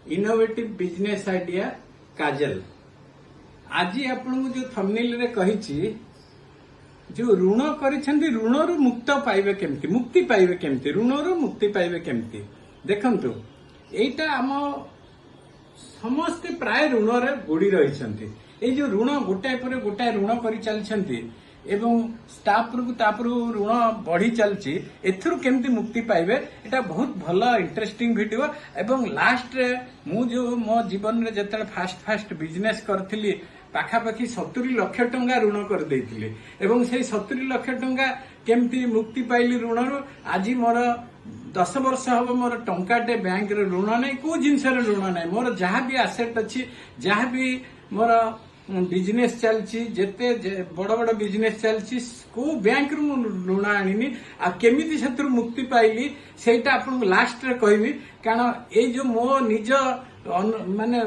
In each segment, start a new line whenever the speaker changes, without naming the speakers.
Innovative business idea काजल। आज आपन जो थंबनेल रे कहिछि जो ऋण करिसेंती ऋण रु मुक्त पाइबे केमती मुक्ति पाइबे केमती ऋण रु मुक्ति पाइबे केमती देखंतु एटा हम समस्ते प्राय ऋण रे बुड़ी रहिसेंती। ए जो ऋण गोटाए पर गोटाए ऋण करि चलछंती एवं तापर ऋण बढ़ी चलची एथुरु केमती मुक्ति पाइबे एटा बहुत भला इंटरेस्टिंग वीडियो। एवं लास्ट रे मु जो मो जीवन रे जतले फास्ट बिजनेस करथिली पाखापाखि 70 लाख टंका ऋण कर देइथिले एवं से 70 लाख टंका केमती मुक्ति पाइली ऋण रु। आज मोर 10 वर्ष हम मोर टंकाटे बैंक रे ऋण नै को जिनस रे ऋण नै मोर जहाँ भी एसेट अछि जहाँ भी मोर बिजनेस चलची जेते बड़ बड़ बिजनेस चलची को बैंक रु ऋण आनिनी आ केमिति सेतु मुक्ति पाइली सेटा आपन लास्ट रे कहबी। कारण ए जो मो निज माने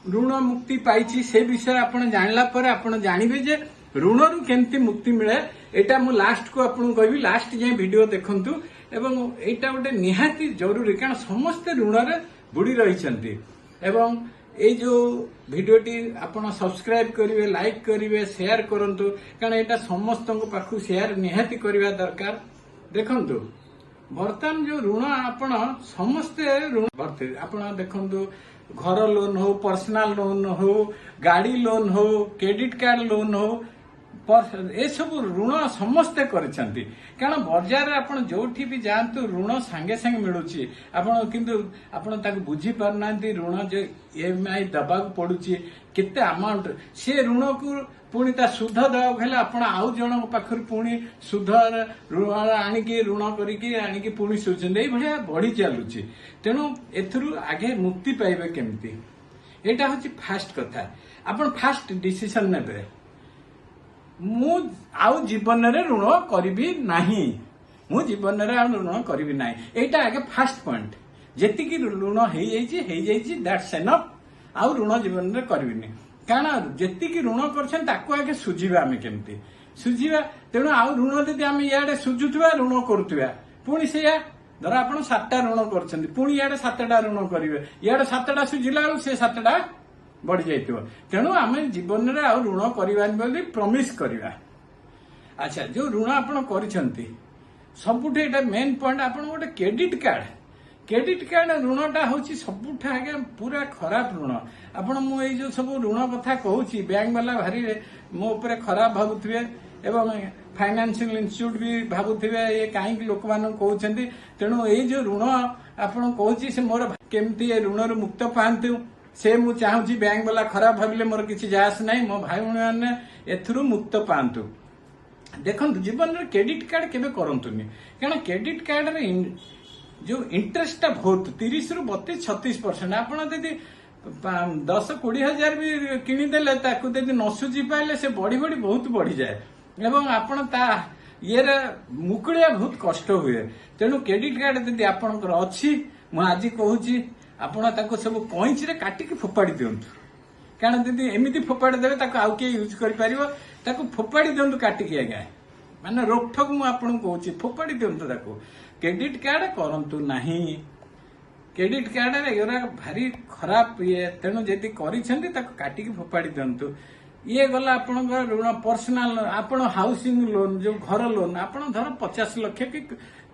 ऋण मुक्ति पाइची से विषय आपन जानला पर आपन जानिबे जे ऋण रु केमती मुक्ति मिले एटा मु लास्ट को आपन कहबी। लास्ट जे वीडियो देखंतु एवं एटा गोटे निहाती जरूरी कारण समस्त ऋण रे बुड़ी रहिसंती। एवं ए जो वीडियोटी आपन सब्सक्राइब करिवे लाइक करिवे शेयर करंतु कारण एटा समस्त पाखु शेयर निहाती करिवा दरकार। देखंतु वर्तमान जो ऋण आपन समस्ते ऋण भरते आपन देखंतु घर लोन हो पर्सनल लोन हो गाड़ी लोन हो क्रेडिट कार्ड लोन हो ए सब ऋण समस्ते करछंती। कारण बाजार आपन जोठी भी जानतु ऋण संगे संगे मिलुची आपन किंतु आपन ताको बुझी परनांती ऋण जो ईएमआई दबा पड़ुची केते अमाउंट से ऋण को पुणी ता सुध दवा हेले आपण आउ जण पाखर पुणी सुध ऋण आनिकी ऋण करिकी आनिकी पुणी सुझंदे ए भलिया बढ़ी चालुची। तेणु एथुरु आगे मुक्ति पाइबे केमती एटा होची फास्ट कथा। आपण फास्ट डिसीजन नेबे मु आउ जीवन रे ऋण करिबी नाही मु जीवन रे आउ ऋण करिबी नाही एटा आगे फास्ट पॉइंट जेति की ऋण हेई जाईची दैट्स एनफ आउ ऋण जीवन रे करिबिनी। कारण जेति की ऋण करछन ताको आगे सुझिबा आमे केमती सुझिबा। तेणु आउ ऋण जदि आमे याडे सुझुथुवा ऋण करूथुवा पुणी सेया धर आपण 7टा ऋण करछन्ती पुणी याडे 7टा ऋण करिवे याडे 7टा सुझिला से 7टा बढ़ी जाइथिबो। तेणु आमे जीवन रे आउ ऋण करिबानी बोली प्रॉमिस करिवा। अच्छा जो ऋण आपण करिसंती सबुठे एटा मेन पॉइंट आपण गोटे क्रेडिट कार्ड ऋणटा होची सबुठा आगे पूरा खराब ऋण। आपण मु ए जो सब ऋण कथा कहूची बैंक वाला भारी मो ऊपर खराब भाबुथिबे एवं फाइनेंशियल इंस्टीट्यूट भी भाबुथिबे ये काहे लोक मान कहउछंती। तेणु ए जो ऋण आपण कहूची से मोर केमती ए ऋण रु मुक्त पांतु से मु चाहूची बैंक वाला खराब भाबिले मोर किछि जास नाही मो भाई भणी माने एथुरु मुक्त पांतु। देखंतु जीवन रे क्रेडिट कार्ड केबे करंतुनी कारण क्रेडिट कार्ड रे जो इंटरेस्ट टा बहुत 30 रु 32-36% आपण यदि 10-20 हजार भी किनी देले ताकू यदि न सुझी पाइले से बढ़ी बहुत बढ़ी जाए एवं आपण ता ये मुकुड़िया बहुत कष्ट हुए। तेणु क्रेडिट कार्ड यदि आपणकर अछि मु आज कहूची आपण ताको सब कइंच रे काटिकी फोपाड़ी दियंतु। कारण यदि एमिति फोपाड़ी देबे ताको आउ के यूज करि परिबो ताको फोपाड़ी दियंतु काटिकी आगे माने रोकठोक मु आपण कहूची फोपाड़ी दियंतु ताको क्रेडिट कार्ड करंतु नाही। क्रेडिट कार्ड रे एरा भारी खराब ये तेणु जदि करिसेंती ताको काटिकी फोपाड़ी दियंतु। ये गला आपण ऋण पर्सनल आपण हाउसिंग लोन जो घर लोन आपण धर 50 लाख कि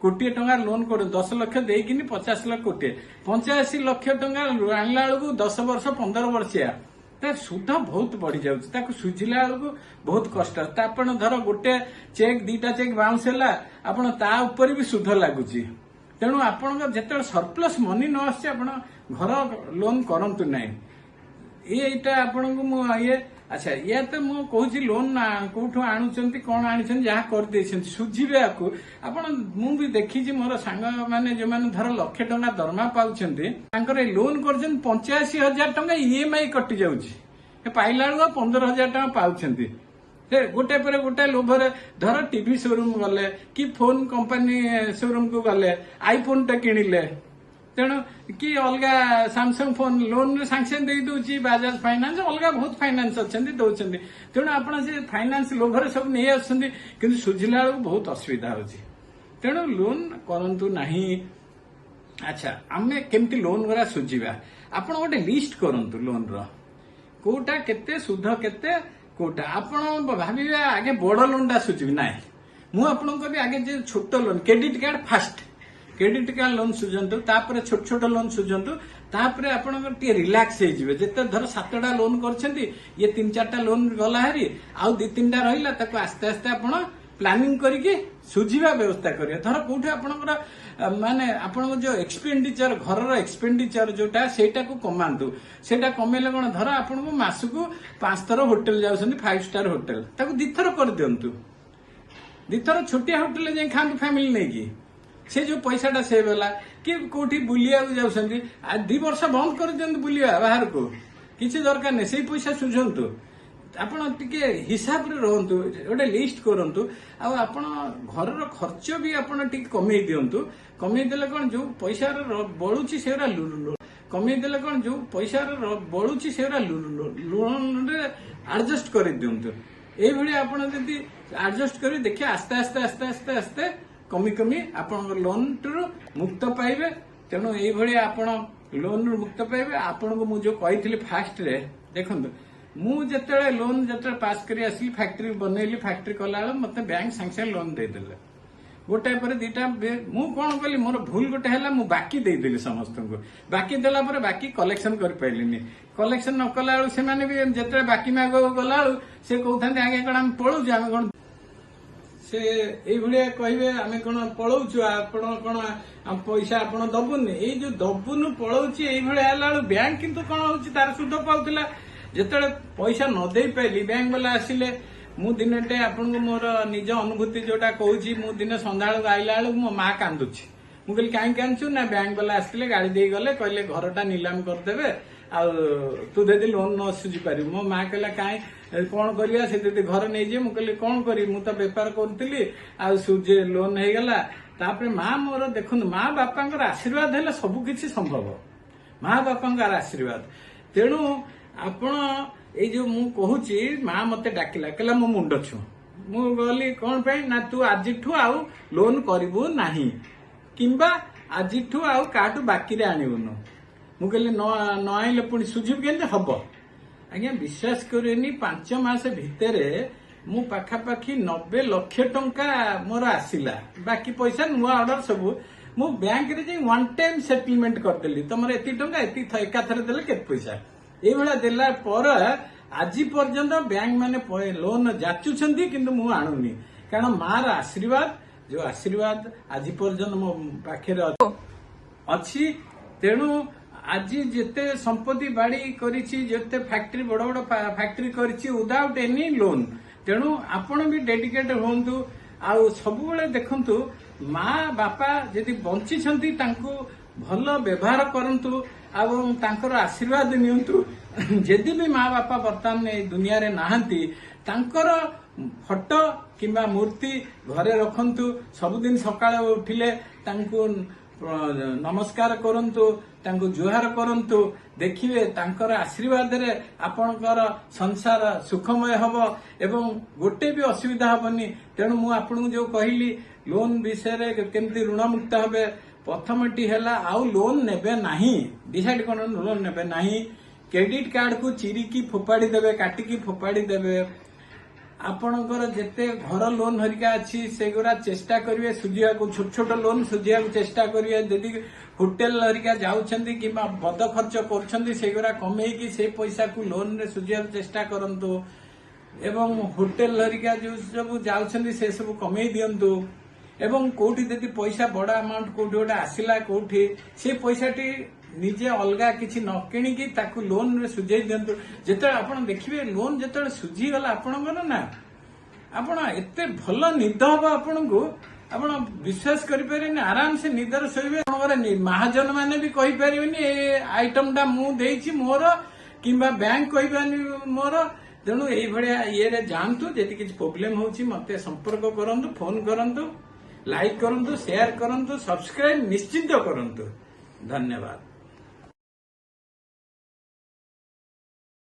कोटी टंका लोन कर 10 लाख देकिनी 50 लाख कोटी 85 लाख टंका आनला बेलू 10 वर्ष 15 वर्षिया तार सुध बहुत बढ़ी जाउछ ताको सुझिला बेलू बहुत कष्ट। आपण धर गोटे चेक 2टा चेक बाउंस हैला आपण ता ऊपर भी सुध लागुची। तेणु आपण जेते सरप्लस मनी न आसे आपण घर लोन करंतु नाही एटा आपण को मु ये। अच्छा या तो मु कहूची लोन कोठो आणुचंती कोन आणिछन जहा कर देछन सुझिबे आकु आपण मु भी देखिछि मोर संग माने जे माने धर लाख टंका दरमा पाउछंती तांकर लोन करछन 85,000 टंका ईएमआई कटि जाउछि ए पाइला बेलू 15,000 टंका पाउछंती से गोटे पर गोटे लोभरे धर टीवी शोरूम गले कि फोन कंपनी शोरूम को गले आईफोन टा किनिले तेणु कि अलग सैमसंग फोन लोन रे सांगसन दे दोची बजाज फाइनेंस अलग बहुत फाइनेंस अच्छे दौरान तेणु आपण से फाइनेंस लोभर सब नहीं आसुँच कि सुझिला बेलू बहुत असुविधा होची। तेणु लोन करंतु नहीं। अच्छा आमे केमती लोन गुरा सुझिबा ଆପଣ ଗୋଟେ लिस्ट କରନ୍ତୁ लोन ର कोटा केते सुध केते कोटा आपण भाविबे आगे बड़ लोन टा सुझिबि नाही मु आपण कहबी आगे जे छोट loan credit card fast credit card loan सुझंतु तापर छोट छोट लोन सुझंतु तापर आपण टी रिलैक्स हे जिवे जते धर 7टा लोन करछंती ये 3-4टा लोन गला हरी आ 2-3टा रहिला ताको आस्ते आस्ते आपण प्लानिंग करके सुझिबा व्यवस्था करिया धर कोठे आपनकर माने आपण जो एक्सपेंडिचर घर एक्सपेंडिचर जोटा सेटा को कमांतु सेटा कमेले कोन धर आपण को मास को 5 थर होटल जाउछंती 5 स्टार होटल ताको 2 थर कर दियंतु 2 थर छोटिया होटल जे खांतु फैमिली नै की से जो पैसाटा सेव होला कि कोठी बुलिया जाउछंती आ 2 वर्ष बंद कर दियंतु बुलिया बाहर को किछि दरकार नै सेही पैसा सुझंतु आपण टिके हिसाब रे रहंतु ओडे लिस्ट करंतु आ आपण घर रो खर्च भी आपण टिके कमे दियंतु कमे देले कोन जो पैसा रो बळुची सेरा कमे देले कोन जो पैसा रो बळुची सेरा लोन रे एडजस्ट कर दियंतु ए भली आपण जदी एडजस्ट करी देखिए आस्ते आस्ते आस्ते आस्ते आस्ते कमी कमी आपण लोन टू मुक्त पाइबे तेणु ए भली आपण लोन रू मुक्त पाइबे आपण को मु जो कहितली फास्ट रे देखंतु मु जते लोन जते पास करी आसी फैक्ट्री बनैली फैक्ट्री कला मते बैंक सांगे लोन दे देले गोटे पर दीटा मु कोन कली मोर भूल गोटे हला मु बाकी दे देली समस्त को बाकी देला पर बाकी कलेक्शन कर पाइलिनी कलेक्शन न कला से माने भी जते बाकी मागो गला से कहथांते आगे कोन हम पळू जे हम कोन से ए भलिया कहिबे आमे कोन पळौछु आपण कोन पैसा आपण दबुनी ए जो दबुनु पळौछि ए भलिया हला बैंक किंतु कोन होछि तार सुध पाउतिला जेतले पैसा न दे पाइली बैंक वाला आसिले मु दिनटे आपन को मोर निज अनुभूति जोटा कहूची मु दिन संधाळ आइला बेलू मो माँ कांदुची मु कहली काई कांदछु ना बैंक वाला आसिले गाड़ी दे गले कहले घरटा नीलाम कर देबे आ तू देदी लोन न सुझी पारी मो माँ कहला काई कोन करिया से देदी घर नै जे मु कहली कोन करी मु त व्यापार करतली आ सुझे लोन हे गला तापर माँ मोर देखुन माँ बापांकर आशीर्वाद हेले सब किछि संभव माँ बापांकर आशीर्वाद तेणु आपण ए जो मु कहूची माँ मते डाकिला कहला मो मुंड छु मु गली कोन पे ना तू आजिठू आउ लोन करिवु नाही किंबा आजिठू आउ काटू बाकी रे आनिबुनु मु कहली न आइले पुनी सुझिब केंते हबो आज्ञा विश्वास करेनी 5 मास भितरे मु पाखा पाखी 90 लाख टंका मोर आसिला बाकी पैसा नुआ ऑर्डर सब मु बैंक रे जे वन टाइम सेटलमेंट कर देली तमरे एती टंका एती एका थरे देले केत पैसा ए भला देला पर आज पर्यंत बैंक माने लोन जाचुछंती किंतु मु आणुनी कारण मार आशीर्वाद जो आशीर्वाद आज पर्यंत मो पाखे अच्छी तेणु आज जेते संपत्ति बाड़ी करिछि जेते फैक्ट्री बड़ बड़ फैक्ट्री करिछि विदाउट एनी लोन तेणु आपण भी डेडिकेट होंतु आ सब बेले देखंतु माँ बापा जदि बंची छंती तांको भल व्यवहार करंतु और तांकर आशीर्वाद नियंतु जदि भी माँ बापा बर्तमान दुनिया रे नाहंती तांकर फोटो किंबा मूर्ति घरे रखंतु सबुदिन सकाळे उठिले तांको नमस्कार करंतु तांको जुहार करंतु देखिए तांकर आशीर्वाद रे आपणकर संसार सुखमय हबो एवं गोटे भी असुविधा हबनी तेणु मु आपन जो कहली लोन विषय रे केमती ऋण मुक्त हबे प्रथमटी है आउ लोन नेबे नहीं डिसाइड कर लोन नेबे नहीं क्रेडिट कार्ड को चिरिकी फोपाड़ी देबे काटिकी फोपाड़ी देबे आपणकर जेते घर लोन हरिका अच्छी सेगुरा चेष्टा करिवे सुझिया को छोट छोट लोन सुझिया को चेष्टा करिवे यदि होटेल हरिका जाउछंती किबा बद खर्च करछंती सेगुरा कमेई की से पैसा को लोन रे सुझिया को चेष्टा करंतु एवं होटेल हरिका जो सब जाउछंती से सब कमेई दियंतु एवं कोठी यदि पैसा बड़ा अमाउंट कोठी गोटे आसिला कोठी से पैसाटी निजे अलगा किछि न किणिकी ताकू लोन रे सुझाई दियंतु जेते आपण देखिबे लोन जेते सुझी गला आपणकर ना आपण एते भल निद हबो आपणको आपण विश्वास करि परिबेनी आराम से निदर सोइबे आपणकर महाजन माने भी कहि परिबेनी ए आइटम टा मु देइछि मोर किंबा बैंक कहिबानी मोर तेणु एई भलिया ये रे जानतु जेति किछि प्रॉब्लम होछि मते संपर्क करंतु फोन करंतु लाइक करंतु शेयर करंतु सब्सक्राइब निश्चित करंतु धन्यवाद।